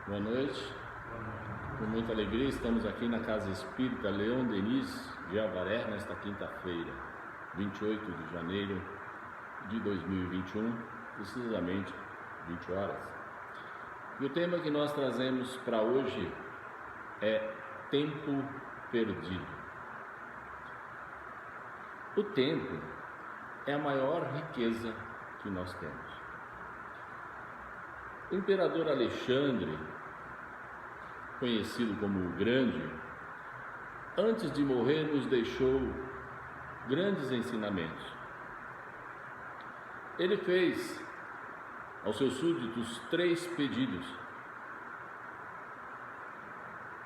Boa noite. Com muita alegria estamos aqui na Casa Espírita Leon Denis de Avaré nesta quinta-feira, 28 de janeiro de 2021, precisamente 20 horas. E o tema que nós trazemos para hoje é tempo perdido. O tempo é a maior riqueza que nós temos. O imperador Alexandre, conhecido como o Grande, antes de morrer nos deixou grandes ensinamentos. Ele fez aos seus súditos 3 pedidos.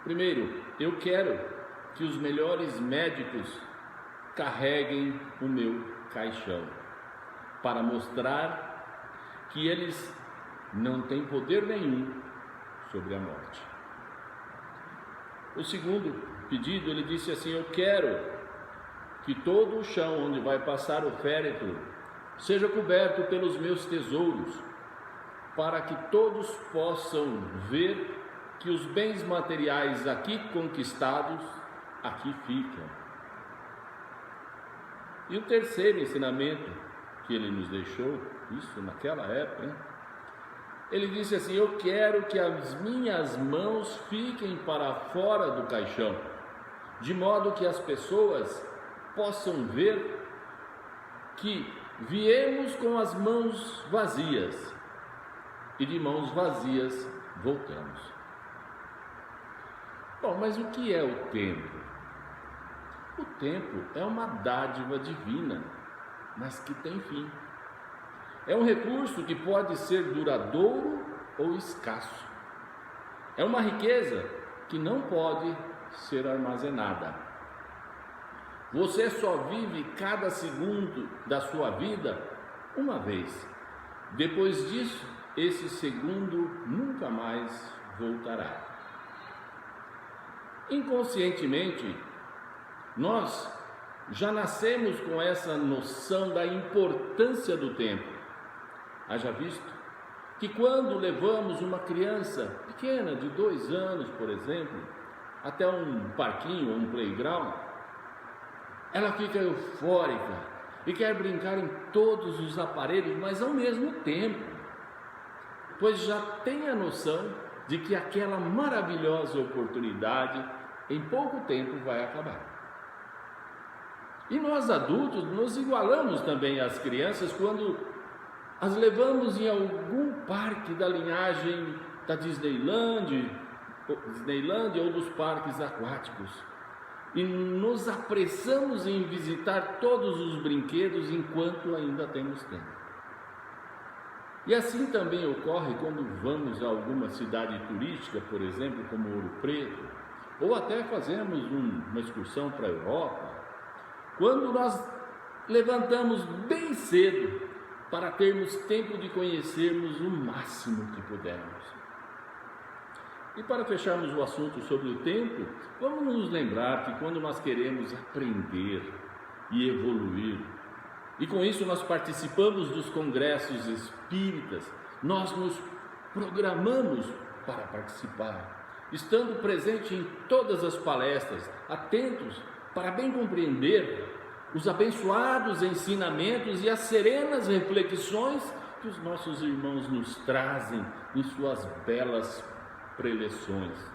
Primeiro, eu quero que os melhores médicos carreguem o meu caixão, para mostrar que eles não têm poder nenhum sobre a morte. O segundo pedido, ele disse assim: eu quero que todo o chão onde vai passar o féretro seja coberto pelos meus tesouros, para que todos possam ver que os bens materiais aqui conquistados, aqui ficam. E o terceiro ensinamento que ele nos deixou, isso naquela época, ele disse assim: eu quero que as minhas mãos fiquem para fora do caixão, de modo que as pessoas possam ver que viemos com as mãos vazias e de mãos vazias voltamos. Bom, mas o que é o tempo? O tempo é uma dádiva divina, mas que tem fim. É um recurso que pode ser duradouro ou escasso. É uma riqueza que não pode ser armazenada. Você só vive cada segundo da sua vida uma vez. Depois disso, esse segundo nunca mais voltará. Inconscientemente, nós já nascemos com essa noção da importância do tempo. Haja visto que quando levamos uma criança pequena, de 2 anos, por exemplo, até um parquinho ou um playground, ela fica eufórica e quer brincar em todos os aparelhos, mas ao mesmo tempo, pois já tem a noção de que aquela maravilhosa oportunidade em pouco tempo vai acabar. E nós adultos nos igualamos também às crianças quando as levamos em algum parque da linhagem da Disneyland ou dos parques aquáticos e nos apressamos em visitar todos os brinquedos enquanto ainda temos tempo. E assim também ocorre quando vamos a alguma cidade turística, por exemplo, como Ouro Preto, ou até fazemos uma excursão para a Europa, quando nós levantamos bem cedo para termos tempo de conhecermos o máximo que pudermos. E para fecharmos o assunto sobre o tempo, vamos nos lembrar que quando nós queremos aprender e evoluir, e com isso nós participamos dos congressos espíritas, nós nos programamos para participar, estando presente em todas as palestras, atentos para bem compreender os abençoados ensinamentos e as serenas reflexões que os nossos irmãos nos trazem em suas belas preleções.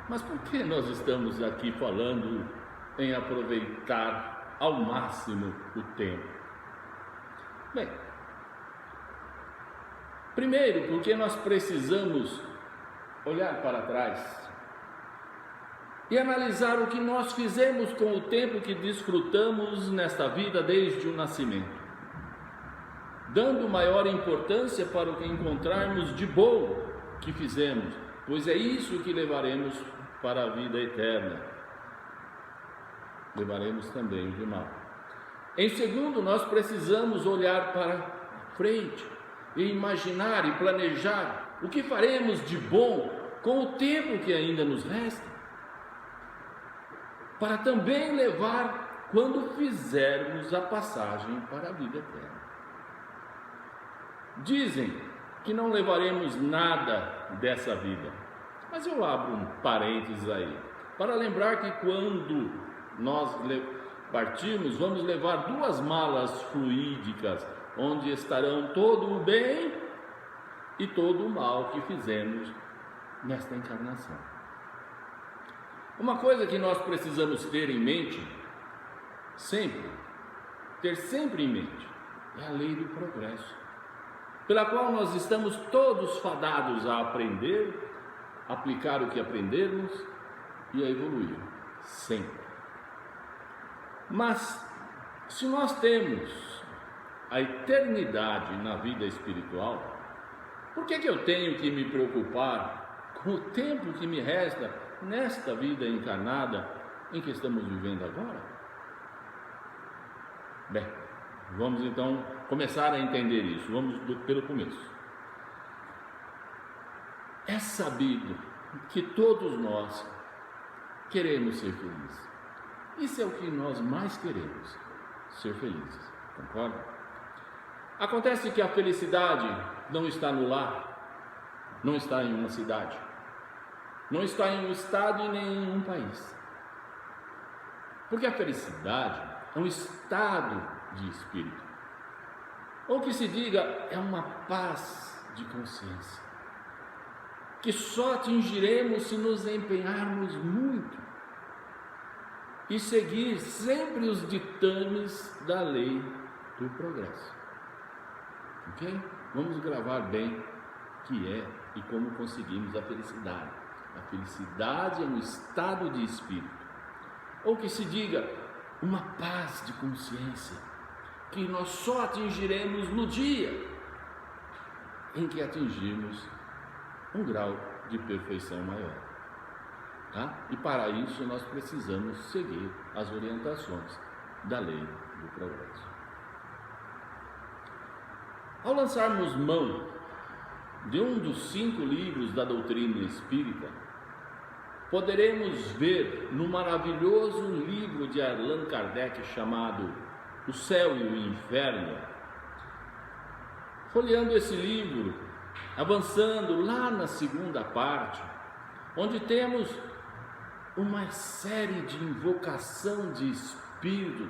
Mas por que nós estamos aqui falando em aproveitar ao máximo o tempo? Bem, primeiro porque nós precisamos olhar para trás e analisar o que nós fizemos com o tempo que desfrutamos nesta vida desde o nascimento, dando maior importância para o que encontrarmos de bom que fizemos, pois é isso que levaremos para a vida eterna. Levaremos também o de mal. Em segundo, nós precisamos olhar para frente e imaginar e planejar o que faremos de bom com o tempo que ainda nos resta, para também levar quando fizermos a passagem para a vida eterna. Dizem que não levaremos nada dessa vida. Mas eu abro um parênteses aí, para lembrar que quando nós partirmos, vamos levar 2 malas fluídicas, onde estarão todo o bem e todo o mal que fizemos nesta encarnação. Uma coisa que nós precisamos ter em mente, ter sempre em mente, é a lei do progresso, pela qual nós estamos todos fadados a aprender, aplicar o que aprendermos e a evoluir, sempre. Mas, se nós temos a eternidade na vida espiritual, por que eu tenho que me preocupar com o tempo que me resta nesta vida encarnada em que estamos vivendo agora? Bem, vamos então começar a entender isso. Vamos pelo começo. É sabido que todos nós queremos ser felizes. Isso é o que nós mais queremos, ser felizes, concorda? Acontece que a felicidade não está no lar, não está em uma cidade, não está em um estado e nem em um país. Porque a felicidade é um estado de espírito, ou que se diga, é uma paz de consciência, que só atingiremos se nos empenharmos muito e seguir sempre os ditames da lei do progresso. Ok? Vamos gravar bem o que é e como conseguimos a felicidade. A felicidade é um estado de espírito, ou que se diga, uma paz de consciência, que nós só atingiremos no dia em que atingirmos um grau de perfeição maior, tá? E para isso nós precisamos seguir as orientações da lei do progresso. Ao lançarmos mão de um dos 5 livros da doutrina espírita, poderemos ver no maravilhoso livro de Allan Kardec chamado O Céu e o Inferno. Folheando esse livro, avançando lá na segunda parte, onde temos uma série de invocação de espírito,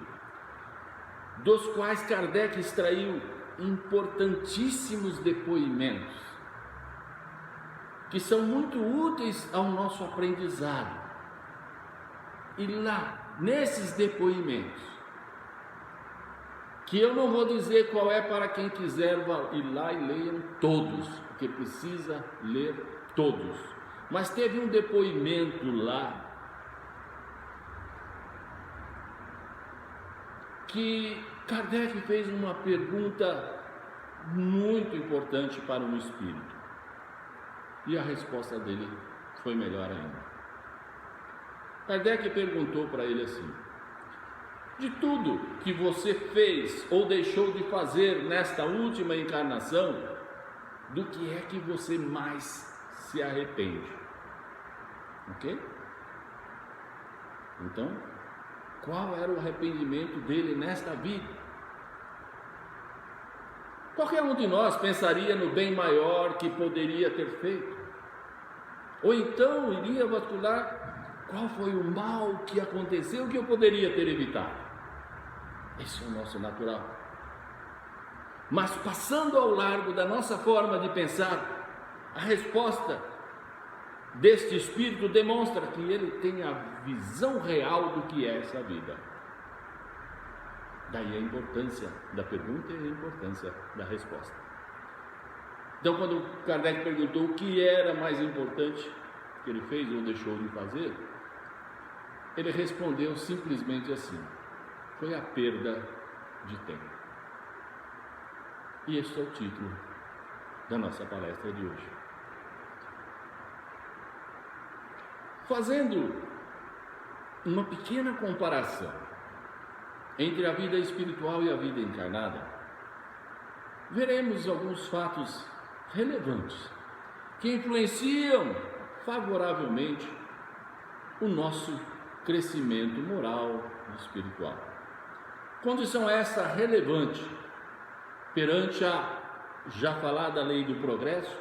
dos quais Kardec extraiu importantíssimos depoimentos, que são muito úteis ao nosso aprendizado. E lá, nesses depoimentos, que eu não vou dizer qual é para quem quiser ir lá e leiam todos, porque precisa ler todos. Mas teve um depoimento lá que Kardec fez uma pergunta muito importante para um espírito. E a resposta dele foi melhor ainda. Kardec perguntou para ele assim: de tudo que você fez ou deixou de fazer nesta última encarnação, do que é que você mais se arrepende? Ok? Então, qual era o arrependimento dele nesta vida? Qualquer um de nós pensaria no bem maior que poderia ter feito, ou então iria vasculhar qual foi o mal que aconteceu que eu poderia ter evitado. Esse é o nosso natural. Mas passando ao largo da nossa forma de pensar, a resposta deste espírito demonstra que ele tem a visão real do que é essa vida. Daí a importância da pergunta e a importância da resposta. Então, quando Kardec perguntou o que era mais importante que ele fez ou deixou de fazer, ele respondeu simplesmente assim: foi a perda de tempo. E este é o título da nossa palestra de hoje. Fazendo uma pequena comparação entre a vida espiritual e a vida encarnada, veremos alguns fatos relevantes que influenciam favoravelmente o nosso crescimento moral e espiritual. Condição essa relevante perante a já falar da lei do progresso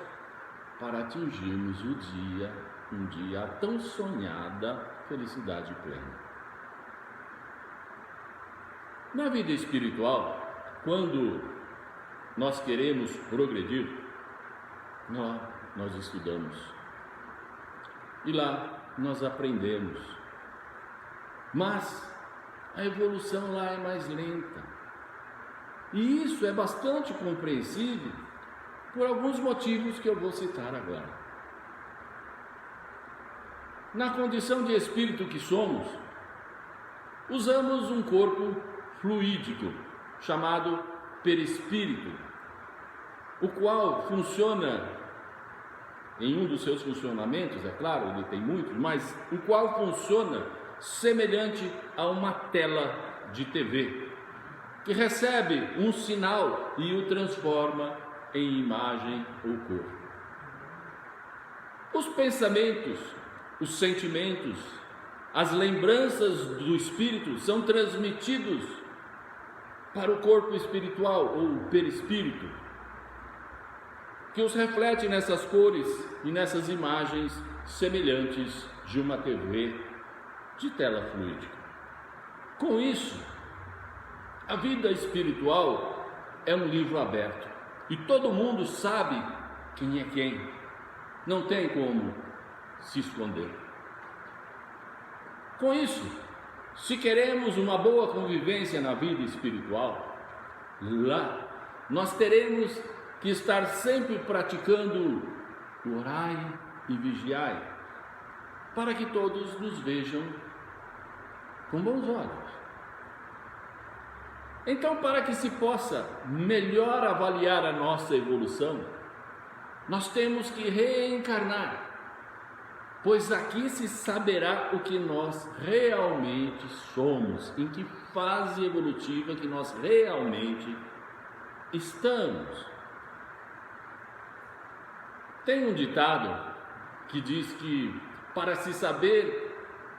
para atingirmos um dia a tão sonhada felicidade plena. Na vida espiritual, quando nós queremos progredir, nós estudamos e lá nós aprendemos, mas a evolução lá é mais lenta, e isso é bastante compreensível por alguns motivos que eu vou citar agora. Na condição de espírito que somos, usamos um corpo fluídico chamado perispírito, o qual funciona em um dos seus funcionamentos, é claro, ele tem muitos, mas o qual funciona semelhante a uma tela de TV, que recebe um sinal e o transforma em imagem ou cor. Os pensamentos, os sentimentos, as lembranças do espírito são transmitidos para o corpo espiritual ou perispírito, que os reflete nessas cores e nessas imagens semelhantes de uma TV de tela fluídica. Com isso, a vida espiritual é um livro aberto e todo mundo sabe quem é quem, não tem como se esconder. Com isso, se queremos uma boa convivência na vida espiritual, lá nós teremos que estar sempre praticando o orai e vigiai, para que todos nos vejam com bons olhos. Então, para que se possa melhor avaliar a nossa evolução, nós temos que reencarnar, pois aqui se saberá o que nós realmente somos, em que fase evolutiva que nós realmente estamos. Tem um ditado que diz que para se saber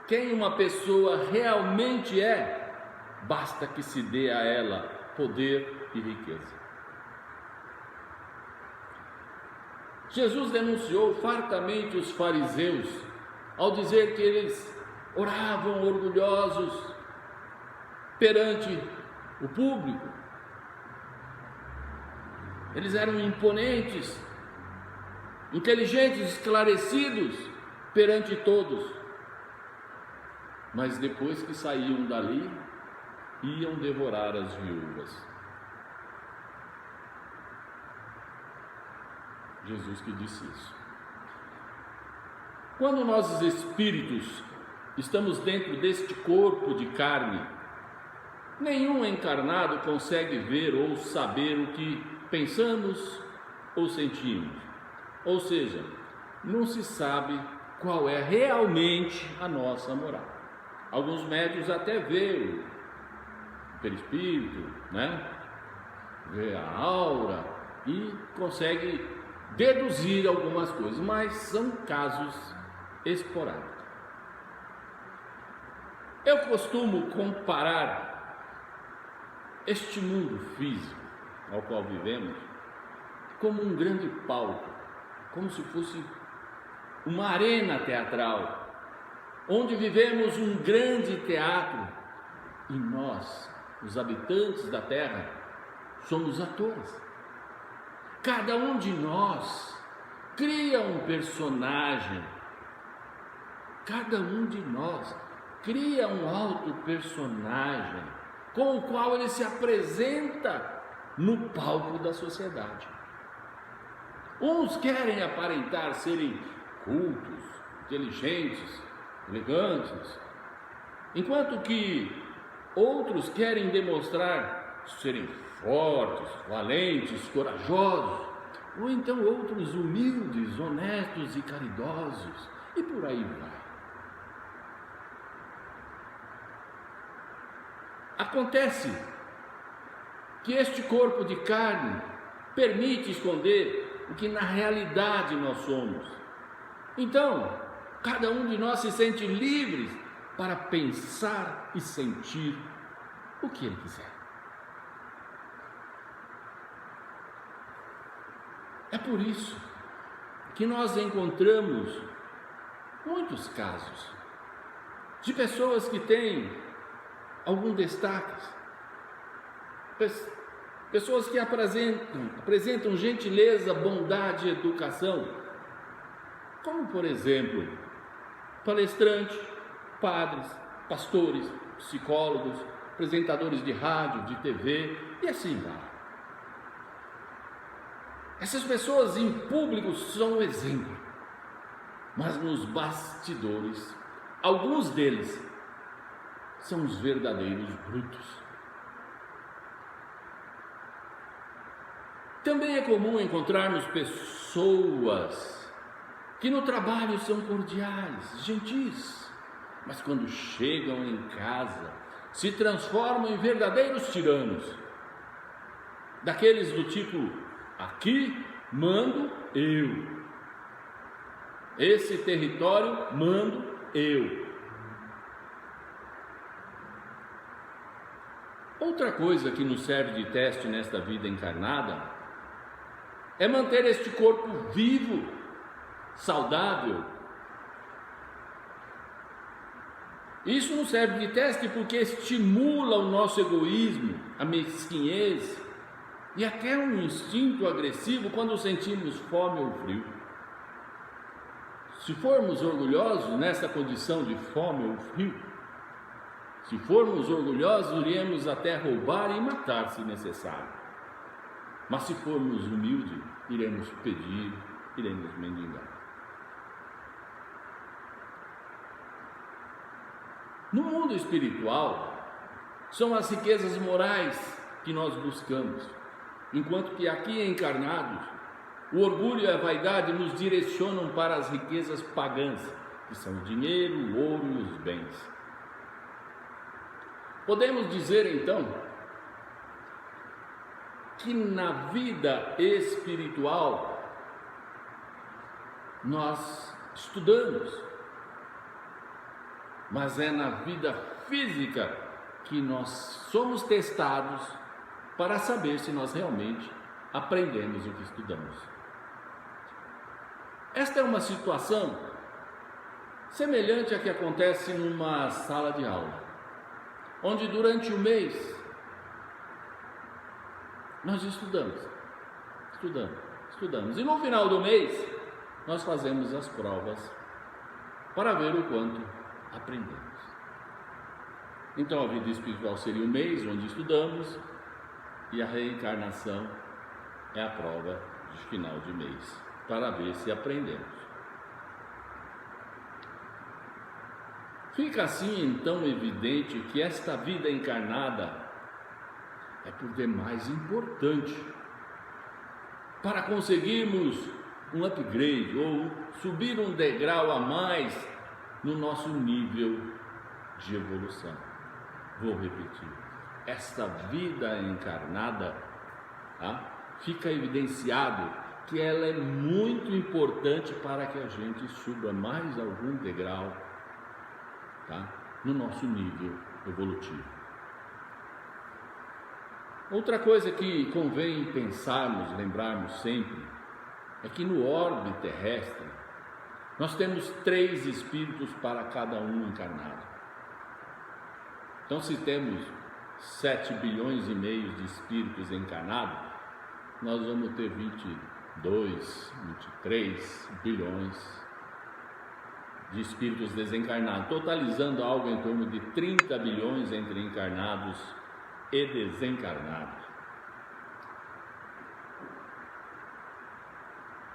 quem uma pessoa realmente é, basta que se dê a ela poder e riqueza. Jesus denunciou fartamente os fariseus ao dizer que eles oravam orgulhosos perante o público. Eles eram imponentes, inteligentes, esclarecidos perante todos, mas depois que saíam dali, iam devorar as viúvas. Jesus que disse isso. Quando nós espíritos estamos dentro deste corpo de carne, nenhum encarnado consegue ver ou saber o que pensamos ou sentimos. Ou seja, não se sabe qual é realmente a nossa moral. Alguns médiuns até veem o perispírito, vê a aura e consegue deduzir algumas coisas, mas são casos esporádicos. Eu costumo comparar este mundo físico ao qual vivemos como um grande palco, como se fosse uma arena teatral, onde vivemos um grande teatro e nós, os habitantes da Terra, somos atores. Cada um de nós cria um personagem, cada um de nós cria um auto-personagem com o qual ele se apresenta no palco da sociedade. Uns querem aparentar serem cultos, inteligentes, elegantes, enquanto que outros querem demonstrar serem fortes, valentes, corajosos, ou então outros humildes, honestos e caridosos, e por aí vai. Acontece que este corpo de carne permite esconder o que na realidade nós somos. Então, cada um de nós se sente livre para pensar e sentir o que ele quiser. É por isso que nós encontramos muitos casos de pessoas que têm algum destaque, pessoas que apresentam gentileza, bondade e educação, como por exemplo, palestrantes, padres, pastores, psicólogos, apresentadores de rádio, de TV e assim vai. Essas pessoas em público são um exemplo, mas nos bastidores, alguns deles são os verdadeiros brutos. Também é comum encontrarmos pessoas que no trabalho são cordiais, gentis, mas quando chegam em casa se transformam em verdadeiros tiranos, daqueles do tipo: aqui mando eu, esse território mando eu. Outra coisa que nos serve de teste nesta vida encarnada é manter este corpo vivo, saudável. Isso nos serve de teste porque estimula o nosso egoísmo, a mesquinhez e até um instinto agressivo quando sentimos fome ou frio. Se formos orgulhosos nessa condição de fome ou frio, se formos orgulhosos, iremos até roubar e matar se necessário. Mas se formos humildes, iremos pedir, iremos mendigar. No mundo espiritual, são as riquezas morais que nós buscamos, enquanto que aqui encarnados, o orgulho e a vaidade nos direcionam para as riquezas pagãs, que são o dinheiro, o ouro e os bens. Podemos dizer então que na vida espiritual nós estudamos, mas é na vida física que nós somos testados para saber se nós realmente aprendemos o que estudamos. Esta é uma situação semelhante à que acontece numa sala de aula, onde durante o mês nós estudamos, e no final do mês nós fazemos as provas para ver o quanto aprendemos. Então a vida espiritual seria o mês onde estudamos e a reencarnação é a prova de final de mês, para ver se aprendemos. Fica assim então evidente que esta vida encarnada é por demais importante para conseguirmos um upgrade ou subir um degrau a mais no nosso nível de evolução. Vou repetir, esta vida encarnada, fica evidenciado que ela é muito importante para que a gente suba mais algum degrau, no nosso nível evolutivo. Outra coisa que convém pensarmos, lembrarmos sempre, é que no orbe terrestre nós temos 3 espíritos para cada um encarnado. Então, se temos 7 bilhões e meio de espíritos encarnados, nós vamos ter 22, 23 bilhões de espíritos desencarnados, totalizando algo em torno de 30 bilhões entre encarnados e desencarnados.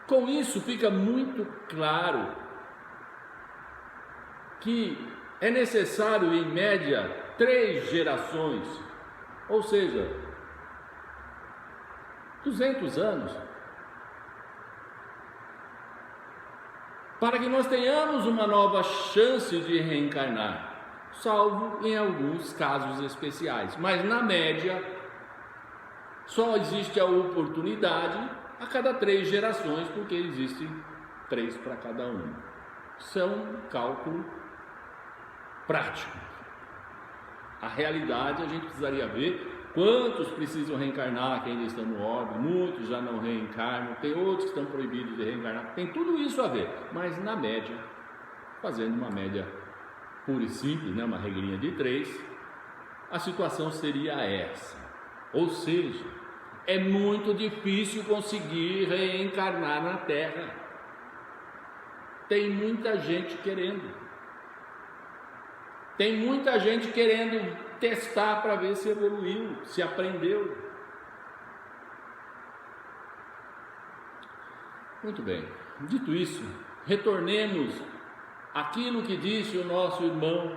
Com isso fica muito claro que é necessário, em média, 3 gerações, ou seja, 200 anos, para que nós tenhamos uma nova chance de reencarnar, salvo em alguns casos especiais, mas na média só existe a oportunidade a cada 3 gerações, porque existem 3 para cada um. Isso é um cálculo prático. A realidade a gente precisaria ver Quantos precisam reencarnar que ainda estão no orbe? Muitos já não reencarnam, tem outros que estão proibidos de reencarnar. Tem tudo isso a ver, mas na média, fazendo uma média pura e simples, né, uma regrinha de 3, a situação seria essa. Ou seja, é muito difícil conseguir reencarnar na Terra. Tem muita gente querendo. Tem muita gente querendo testar para ver se evoluiu, se aprendeu. Muito bem. Dito isso, retornemos àquilo que disse o nosso irmão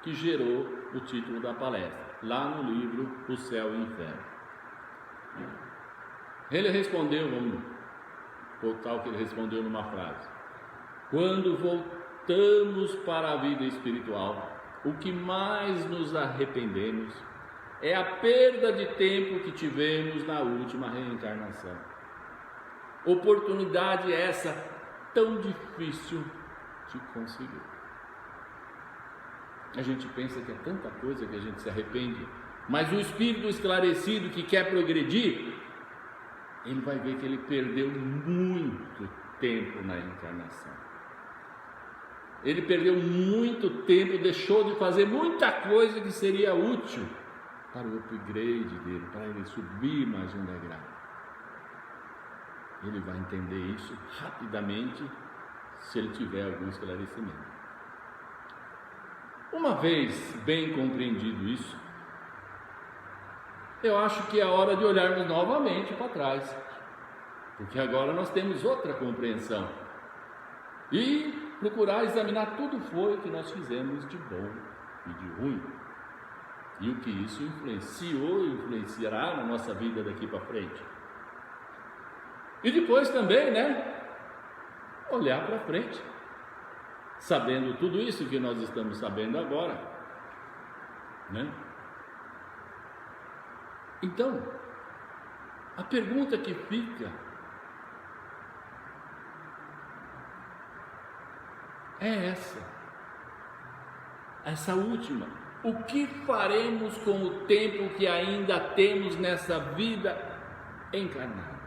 que gerou o título da palestra, lá no livro O Céu e o Inferno. Ele respondeu, vamos voltar ao que ele respondeu numa frase: quando voltamos para a vida espiritual, o que mais nos arrependemos é a perda de tempo que tivemos na última reencarnação. Oportunidade essa tão difícil de conseguir. A gente pensa que é tanta coisa que a gente se arrepende, mas o espírito esclarecido que quer progredir, ele vai ver que ele perdeu muito tempo na encarnação. Ele perdeu muito tempo, deixou de fazer muita coisa que seria útil para o upgrade dele, para ele subir mais um degrau. Ele vai entender isso rapidamente, se ele tiver algum esclarecimento. Uma vez bem compreendido isso, eu acho que é hora de olharmos novamente para trás, porque agora nós temos outra compreensão e procurar examinar tudo foi que nós fizemos de bom e de ruim, e o que isso influenciou e influenciará na nossa vida daqui para frente. E depois também, olhar para frente, sabendo tudo isso que nós estamos sabendo agora, Então, a pergunta que fica é essa última: o que faremos com o tempo que ainda temos nessa vida encarnada?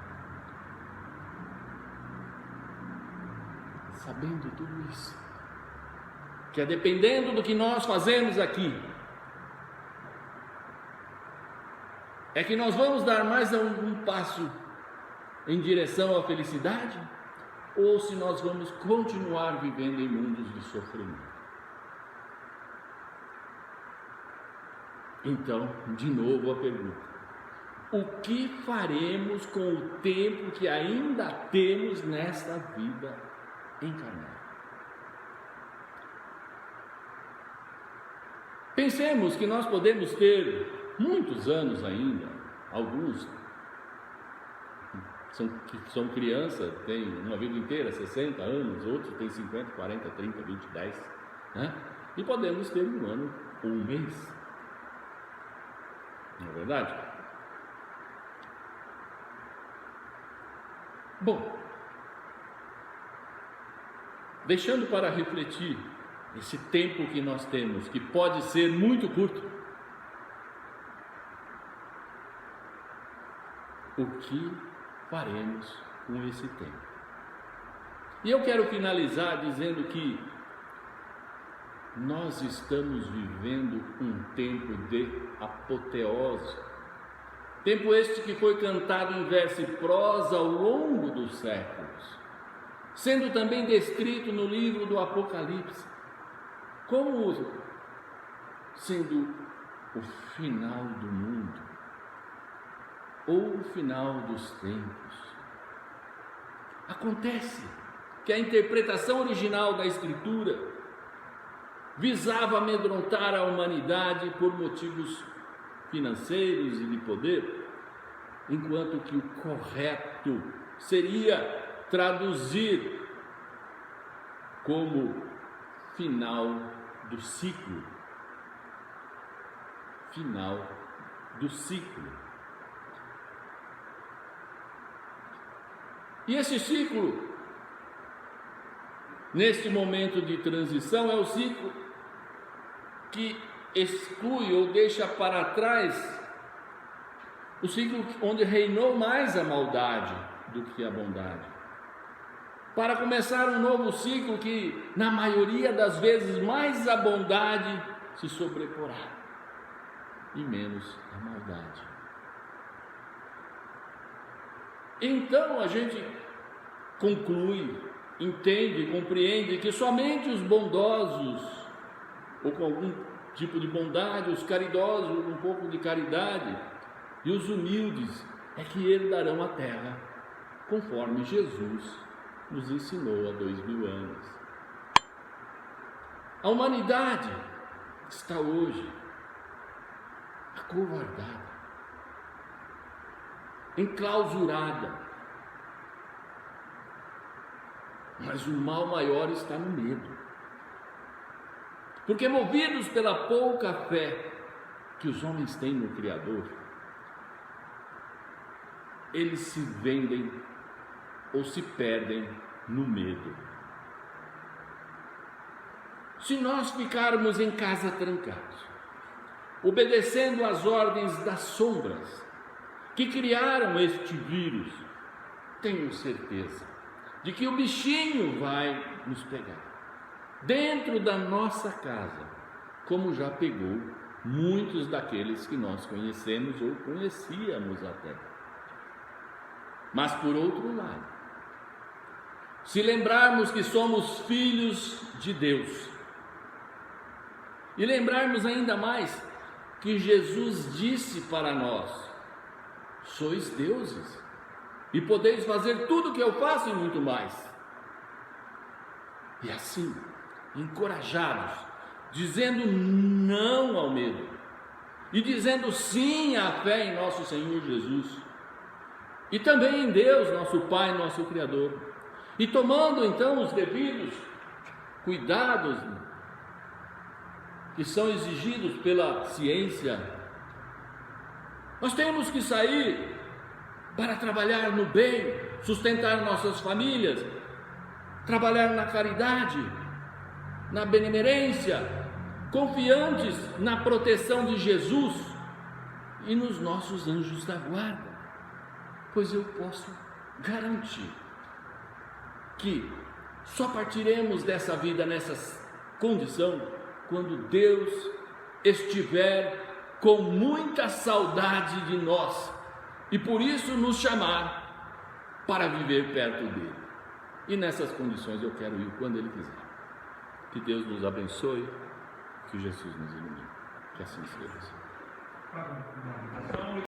Sabendo tudo isso, que dependendo do que nós fazemos aqui, é que nós vamos dar mais um passo em direção à felicidade, ou se nós vamos continuar vivendo em mundos de sofrimento. Então, de novo a pergunta: o que faremos com o tempo que ainda temos nesta vida encarnada? Pensemos que nós podemos ter muitos anos ainda, alguns que são crianças, têm uma vida inteira, 60 anos, outros têm 50, 40, 30, 20, 10, e podemos ter um ano ou um mês, não é verdade? Bom, deixando para refletir esse tempo que nós temos, que pode ser muito curto, o que faremos com esse tempo? E eu quero finalizar dizendo que nós estamos vivendo um tempo de apoteose, tempo este que foi cantado em verso e prosa ao longo dos séculos, sendo também descrito no livro do Apocalipse como sendo o final do mundo, ou o final dos tempos. Acontece que a interpretação original da Escritura visava amedrontar a humanidade por motivos financeiros e de poder, enquanto que o correto seria traduzir como final do ciclo. Final do ciclo. E esse ciclo, neste momento de transição, é o ciclo que exclui ou deixa para trás o ciclo onde reinou mais a maldade do que a bondade, para começar um novo ciclo que, na maioria das vezes, mais a bondade se sobreporá e menos a maldade. Então a gente conclui, entende, compreende que somente os bondosos, ou com algum tipo de bondade, os caridosos, com um pouco de caridade, e os humildes é que herdarão a terra, conforme Jesus nos ensinou há 2000 anos. A humanidade está hoje acovardada, enclausurada, mas o mal maior está no medo, porque movidos pela pouca fé que os homens têm no Criador, eles se vendem ou se perdem no medo. Se nós ficarmos em casa trancados, obedecendo às ordens das sombras que criaram este vírus, tenho certeza de que o bichinho vai nos pegar dentro da nossa casa, como já pegou muitos daqueles que nós conhecemos ou conhecíamos até. Mas por outro lado, se lembrarmos que somos filhos de Deus, e lembrarmos ainda mais que Jesus disse para nós: sois deuses, e podeis fazer tudo o que eu faço e muito mais. E assim, encorajados, dizendo não ao medo, e dizendo sim à fé em nosso Senhor Jesus, e também em Deus, nosso Pai, nosso Criador, e tomando então os devidos cuidados que são exigidos pela ciência, nós temos que sair para trabalhar no bem, sustentar nossas famílias, trabalhar na caridade, na benemerência, confiantes na proteção de Jesus e nos nossos anjos da guarda, pois eu posso garantir que só partiremos dessa vida nessa condição quando Deus estiver com muita saudade de nós e por isso nos chamar para viver perto dele. E nessas condições eu quero ir quando ele quiser. Que Deus nos abençoe, que Jesus nos ilumine. Que assim seja.